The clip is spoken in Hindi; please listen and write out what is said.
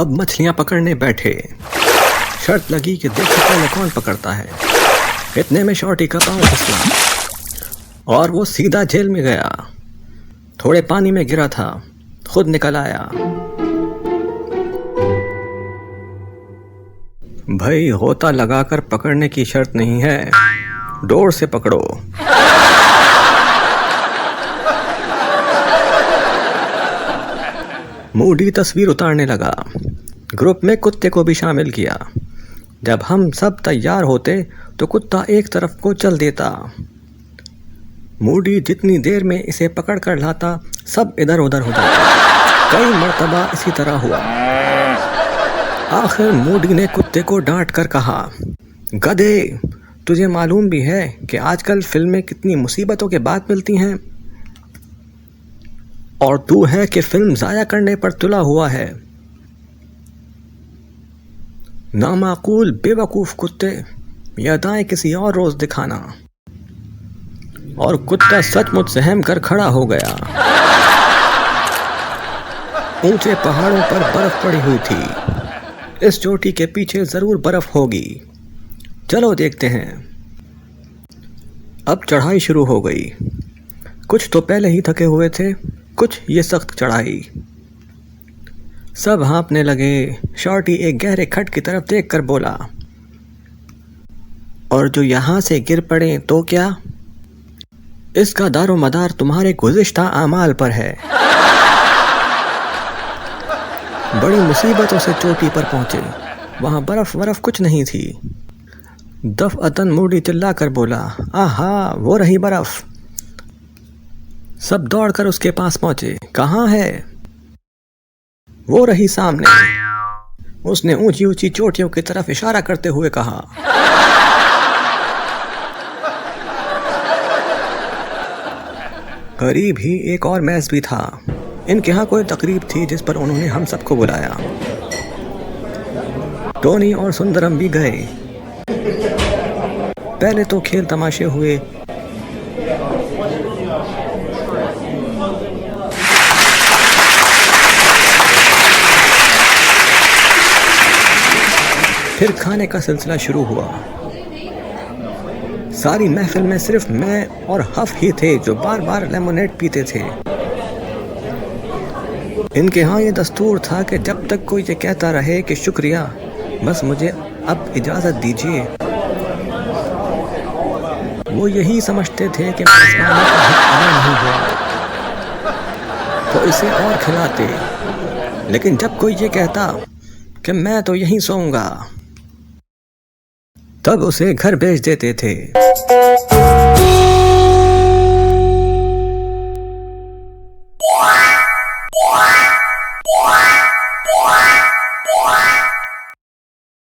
अब मछलियां पकड़ने बैठे। शर्त लगी कि देखो पहले कौन पकड़ता है। इतने में शॉर्टी का पांव फिसला और वो सीधा जेल में गया। थोड़े पानी में गिरा था, खुद निकल आया। भाई होता लगाकर पकड़ने की शर्त नहीं है, डोर से पकड़ो। मूडी तस्वीर उतारने लगा। ग्रुप में कुत्ते को भी शामिल किया। जब हम सब तैयार होते तो कुत्ता एक तरफ को चल देता। मूडी जितनी देर में इसे पकड़ कर लाता, सब इधर उधर हो जाता। कई मर्तबा इसी तरह हुआ। आखिर मूडी ने कुत्ते को डांट कर कहा, गधे, तुझे मालूम भी है कि आजकल फिल्में कितनी मुसीबतों के बाद मिलती हैं, और तू है कि फिल्म जाया करने पर तुला हुआ है। नामाकूल बेवकूफ कुत्ते, ये अदाएं किसी और रोज दिखाना। और कुत्ता सचमुच सहम कर खड़ा हो गया। ऊंचे पहाड़ों पर बर्फ पड़ी हुई थी। इस चोटी के पीछे जरूर बर्फ होगी। चलो देखते हैं। अब चढ़ाई शुरू हो गई। कुछ तो पहले ही थके हुए थे, कुछ ये सख्त चढ़ाई। सब हाँफने लगे। शॉर्टी एक गहरे खड्ड की तरफ देखकर बोला, और जो यहां से गिर पड़े तो क्या? इसका दारो मदार तुम्हारे गुज़िश्ता आमाल पर है। बड़ी मुसीबतों से चोटी पर पहुंचे। वहां बर्फ कुछ नहीं थी। दफ़अतन मूडी चिल्लाकर बोला, आहा, वो रही बर्फ। सब दौड़कर उसके पास पहुंचे। कहाँ है? वो रही सामने। उसने ऊंची ऊंची चोटियों की तरफ इशारा करते हुए कहा। करीब ही एक और मैच भी था। इनके यहाँ कोई तकरीब थी जिस पर उन्होंने हम सबको बुलाया। टोनी और सुंदरम भी गए। पहले तो खेल तमाशे हुए। फिर खाने का सिलसिला शुरू हुआ। सारी महफिल में सिर्फ मैं और हफ ही थे जो बार बार लेमोनेड पीते थे। इनके यहाँ ये दस्तूर था कि जब तक कोई ये कहता रहे कि शुक्रिया, बस मुझे अब इजाज़त दीजिए, वो यही समझते थे कि मेज़बानों का हक अदा नहीं हुआ तो इसे और खिलाते। लेकिन जब कोई ये कहता कि मैं तो यहीं सोऊंगा, तब उसे घर भेज देते थे।